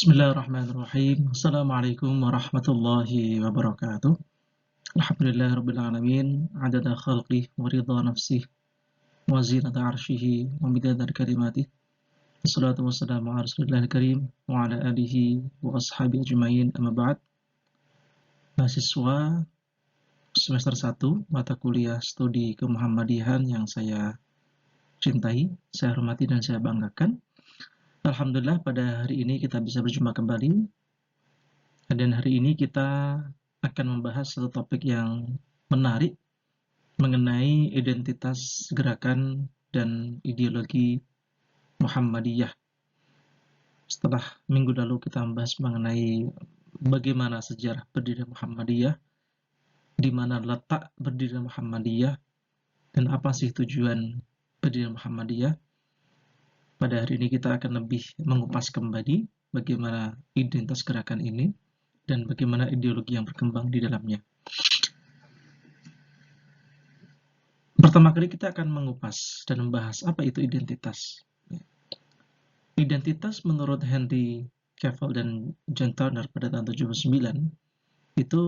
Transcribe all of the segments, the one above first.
Bismillahirrahmanirrahim. Assalamualaikum warahmatullahi wabarakatuh. Alhamdulillahirabbil alamin, adada khalqih wa ridha nafsih wa zinata 'arsyihi wa midada kalimatihi. Wassalatu wassalamu ala Rasulillahil karim wa ala alihi wa ashabihi ajmain. Amma ba'd. Mahasiswa semester 1 mata kuliah studi kemuhammadiyahan yang saya cintai, saya hormati dan saya banggakan. Alhamdulillah pada hari ini kita bisa berjumpa kembali. Dan hari ini kita akan membahas satu topik yang menarik mengenai identitas gerakan dan ideologi Muhammadiyah. Setelah minggu lalu kita membahas mengenai bagaimana sejarah berdirinya Muhammadiyah, di mana letak berdirinya Muhammadiyah, dan apa sih tujuan berdirinya Muhammadiyah. Pada hari ini kita akan lebih mengupas kembali bagaimana identitas gerakan ini dan bagaimana ideologi yang berkembang di dalamnya. Pertama kali kita akan mengupas dan membahas apa itu identitas. Identitas menurut Henry Cavill dan John Turner pada tahun 1979 itu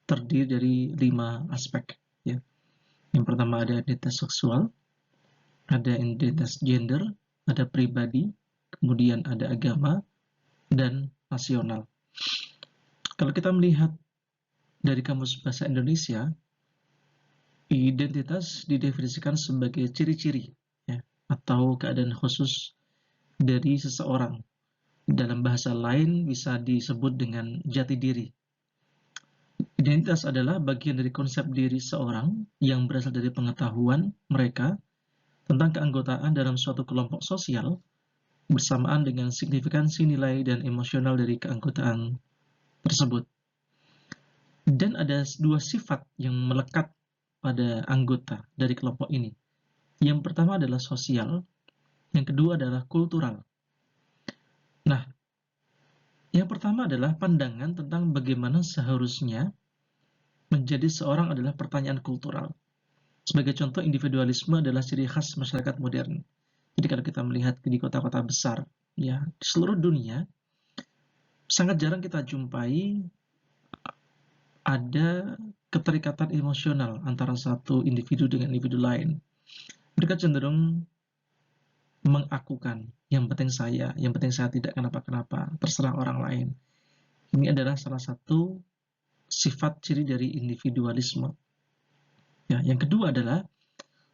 terdiri dari 5 aspek. Ya. Yang pertama ada identitas seksual, ada identitas gender, ada pribadi, kemudian ada agama, dan nasional. Kalau kita melihat dari Kamus Bahasa Indonesia, identitas didefinisikan sebagai ciri-ciri ya, atau keadaan khusus dari seseorang. Dalam bahasa lain bisa disebut dengan jati diri. Identitas adalah bagian dari konsep diri seorang yang berasal dari pengetahuan mereka tentang keanggotaan dalam suatu kelompok sosial bersamaan dengan signifikansi nilai dan emosional dari keanggotaan tersebut. Dan ada 2 sifat yang melekat pada anggota dari kelompok ini. Yang pertama adalah sosial, yang kedua adalah kultural. Nah, yang pertama adalah pandangan tentang bagaimana seharusnya menjadi seorang adalah pertanyaan kultural. Sebagai contoh, individualisme adalah ciri khas masyarakat modern. Jadi kalau kita melihat di kota-kota besar, ya di seluruh dunia, sangat jarang kita jumpai ada keterikatan emosional antara satu individu dengan individu lain. Mereka cenderung mengakukan, yang penting saya tidak kenapa-kenapa, terserah orang lain. Ini adalah salah satu sifat ciri dari individualisme. Ya, yang kedua adalah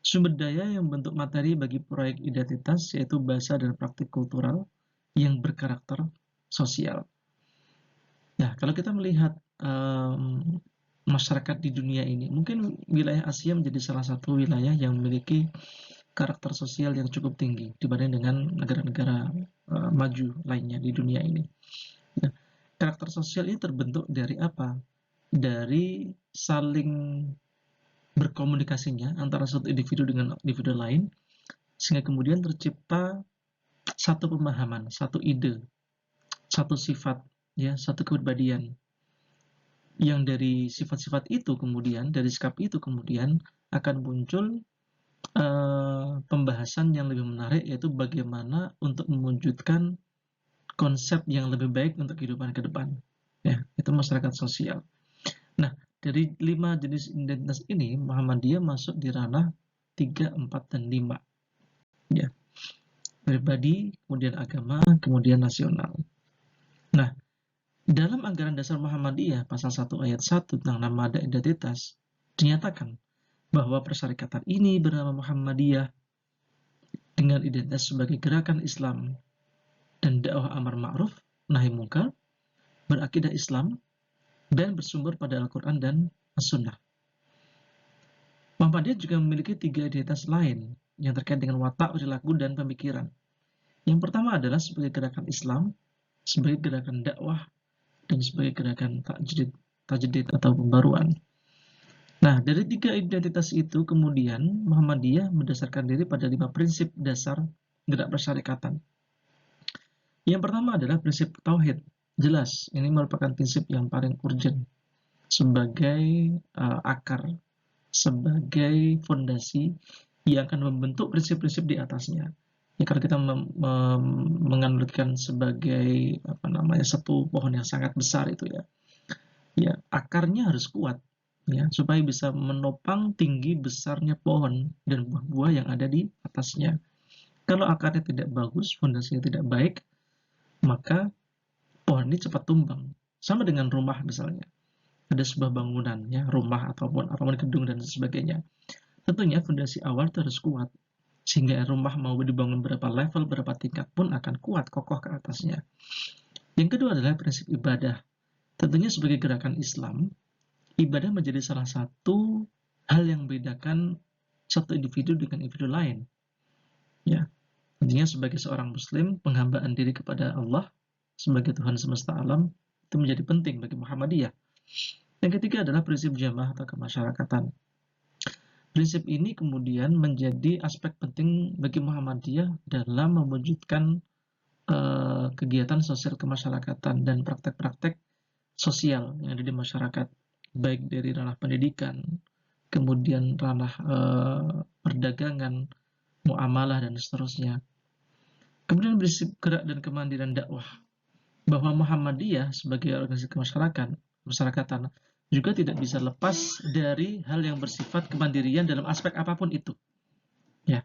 sumber daya yang bentuk materi bagi proyek identitas, yaitu bahasa dan praktik kultural yang berkarakter sosial. Nah, kalau kita melihat masyarakat di dunia ini, mungkin wilayah Asia menjadi salah satu wilayah yang memiliki karakter sosial yang cukup tinggi dibanding dengan negara-negara maju lainnya di dunia ini. Nah, karakter sosial ini terbentuk dari apa? Dari saling berkomunikasinya antara satu individu dengan individu lain, sehingga kemudian tercipta satu pemahaman, satu ide, satu sifat, ya, satu kepribadian. Yang dari sifat-sifat itu kemudian, dari sikap itu kemudian akan muncul pembahasan yang lebih menarik, yaitu bagaimana untuk mewujudkan konsep yang lebih baik untuk kehidupan ke depan. Ya, itu masyarakat sosial. Nah, dari 5 jenis identitas ini, Muhammadiyah masuk di ranah 3, 4, dan 5. Ya. Pribadi, kemudian agama, kemudian nasional. Nah, dalam anggaran dasar Muhammadiyah pasal 1 ayat 1 tentang nama dan identitas dinyatakan bahwa persyarikatan ini bernama Muhammadiyah dengan identitas sebagai gerakan Islam dan dakwah amar ma'ruf nahi munkar, berakidah Islam, dan bersumber pada Al-Quran dan As-Sunnah. Muhammadiyah juga memiliki 3 identitas lain yang terkait dengan watak, perilaku, dan pemikiran. Yang pertama adalah sebagai gerakan Islam, sebagai gerakan dakwah, dan sebagai gerakan tajdid atau pembaruan. Nah, dari 3 identitas itu kemudian Muhammadiyah mendasarkan diri pada 5 prinsip dasar gerak persyarikatan. Yang pertama adalah prinsip tauhid. Jelas, ini merupakan prinsip yang paling urgent sebagai akar, sebagai fondasi yang akan membentuk prinsip-prinsip di atasnya. Ya, kalau kita menganutkan sebagai satu pohon yang sangat besar itu ya akarnya harus kuat ya supaya bisa menopang tinggi besarnya pohon dan buah-buah yang ada di atasnya. Kalau akarnya tidak bagus, fondasinya tidak baik, maka pohon ini cepat tumbang. Sama dengan rumah misalnya. Ada sebuah bangunan ya, rumah ataupun gedung dan sebagainya. Tentunya fondasi awal itu harus kuat. Sehingga rumah mau dibangun berapa level, berapa tingkat pun akan kuat, kokoh ke atasnya. Yang kedua adalah prinsip ibadah. Tentunya sebagai gerakan Islam, ibadah menjadi salah satu hal yang membedakan satu individu dengan individu lain. Ya, tentunya sebagai seorang Muslim, penghambaan diri kepada Allah sebagai Tuhan semesta alam itu menjadi penting bagi Muhammadiyah. Yang ketiga adalah prinsip jamaah atau kemasyarakatan. Prinsip ini kemudian menjadi aspek penting bagi Muhammadiyah dalam mewujudkan kegiatan sosial kemasyarakatan dan praktek-praktek sosial yang ada di masyarakat, baik dari ranah pendidikan, kemudian ranah perdagangan, muamalah, dan seterusnya. Kemudian prinsip gerak dan kemandirian dakwah, bahwa Muhammadiyah sebagai organisasi kemasyarakatan juga tidak bisa lepas dari hal yang bersifat kemandirian dalam aspek apapun itu. Ya,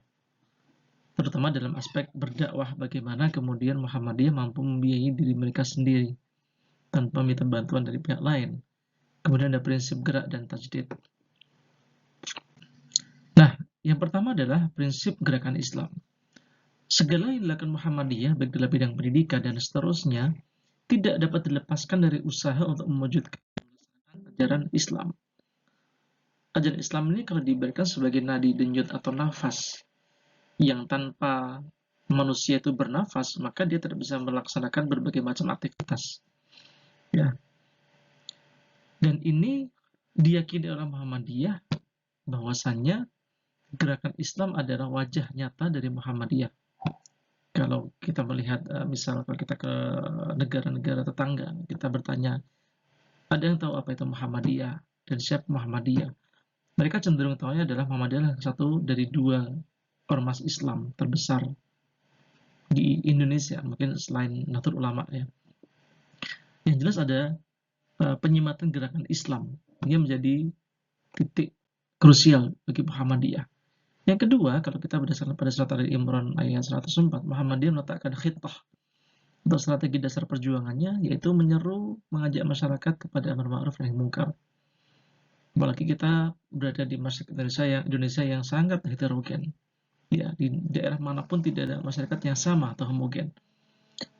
terutama dalam aspek berdakwah, bagaimana kemudian Muhammadiyah mampu membiayai diri mereka sendiri tanpa minta bantuan dari pihak lain. Kemudian ada prinsip gerak dan tajdid. Nah, yang pertama adalah prinsip gerakan Islam. Segala yang dilakukan Muhammadiyah, baik dalam bidang pendidikan dan seterusnya, tidak dapat dilepaskan dari usaha untuk mewujudkan ajaran Islam. Ajaran Islam ini kalau diberikan sebagai nadi, denyut, atau nafas, yang tanpa manusia itu bernafas, maka dia tidak bisa melaksanakan berbagai macam aktivitas. Ya. Dan ini diyakini oleh Muhammadiyah bahwasannya gerakan Islam adalah wajah nyata dari Muhammadiyah. Kalau kita melihat, misal kalau kita ke negara-negara tetangga, kita bertanya, ada yang tahu apa itu Muhammadiyah dan siapa Muhammadiyah? Mereka cenderung tahunya adalah Muhammadiyah adalah satu dari dua ormas Islam terbesar di Indonesia, mungkin selain Nahdlatul Ulama ya. Yang jelas ada penyematan gerakan Islam. Ini menjadi titik krusial bagi Muhammadiyah. Yang kedua, kalau kita berdasarkan pada surat Ali Imran ayat 104, Muhammadiyah meletakkan khitah untuk strategi dasar perjuangannya, yaitu menyeru, mengajak masyarakat kepada amar ma'ruf nahi munkar. Apalagi kita berada di masyarakat Indonesia yang sangat heterogen. Ya, di daerah manapun tidak ada masyarakat yang sama atau homogen.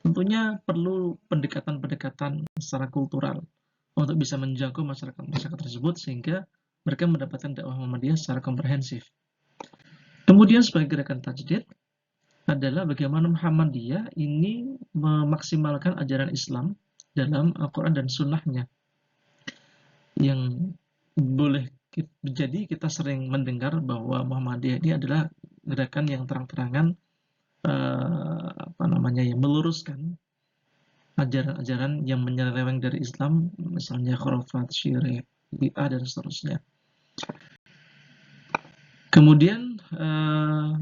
Tentunya perlu pendekatan-pendekatan secara kultural untuk bisa menjangkau masyarakat tersebut sehingga mereka mendapatkan dakwah Muhammadiyah secara komprehensif. Kemudian sebagai gerakan tajdid adalah bagaimana Muhammadiyah ini memaksimalkan ajaran Islam dalam Al-Quran dan Sunnahnya. Yang boleh jadi kita sering mendengar bahwa Muhammadiyah ini adalah gerakan yang terang-terangan meluruskan ajaran-ajaran yang menyeleweng dari Islam, misalnya khurafat, syirik, bid'ah, dan seterusnya. Kemudian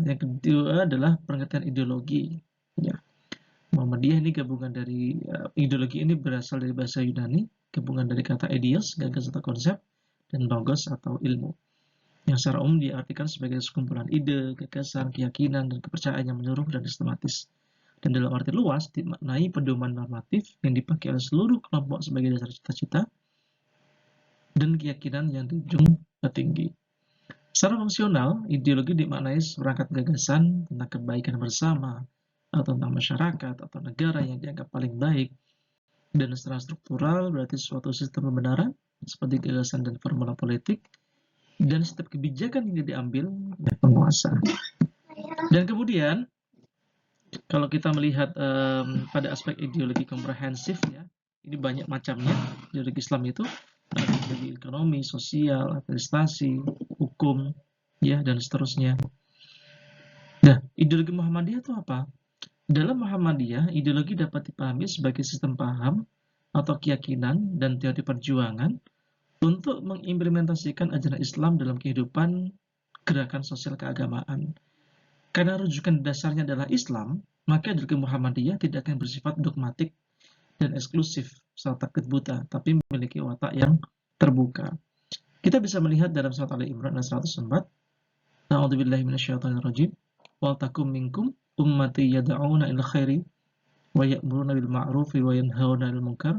yang kedua adalah pengertian ideologi. Ya. Muhammadiyah ini gabungan dari ideologi ini berasal dari bahasa Yunani, gabungan dari kata eidos, gagas atau konsep, dan logos atau ilmu, yang secara umum diartikan sebagai sekumpulan ide, gagasan, keyakinan, dan kepercayaan yang menyeluruh dan sistematis. Dan dalam arti luas dimaknai pedoman normatif yang dipakai oleh seluruh kelompok sebagai dasar cita-cita dan keyakinan yang dijunjung tinggi. Secara fungsional, ideologi dimaknai seperangkat gagasan tentang kebaikan bersama, atau tentang masyarakat atau negara yang dianggap paling baik. Dan secara struktural berarti suatu sistem pembenaran seperti gagasan dan formula politik dan setiap kebijakan yang diambil oleh penguasa. Dan kemudian kalau kita melihat pada aspek ideologi komprehensif ya, ini banyak macamnya. Ideologi Islam itu ada ideologi ekonomi, sosial, administrasi, hukum, ya, dan seterusnya. Nah, ideologi Muhammadiyah itu apa? Dalam Muhammadiyah, ideologi dapat dipahami sebagai sistem paham atau keyakinan dan teori perjuangan untuk mengimplementasikan ajaran Islam dalam kehidupan gerakan sosial keagamaan. Karena rujukan dasarnya adalah Islam, maka dari Muhammadiyah tidak akan bersifat dogmatik dan eksklusif serta takut buta, tapi memiliki watak yang terbuka. Kita bisa melihat dalam surat Ali Imran ayat 104, A'udzubillahi minasyaitonirrajim, wal takum minkum ummati yad'una ila khairi wa ya'muruna bil ma'rufi wa yanhauna 'anil munkar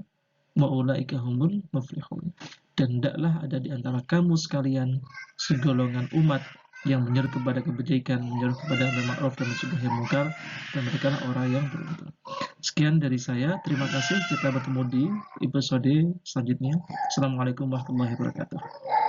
wa ulaika humul muflihun. Dan hendaklah ada di antara kamu sekalian segolongan umat yang menyeru kepada kebajikan, menyeru kepada amar ma'ruf dan mencegah munkar, dan mereka lah orang yang beruntung. Sekian dari saya, terima kasih. Kita bertemu di episode selanjutnya. Assalamualaikum warahmatullahi wabarakatuh.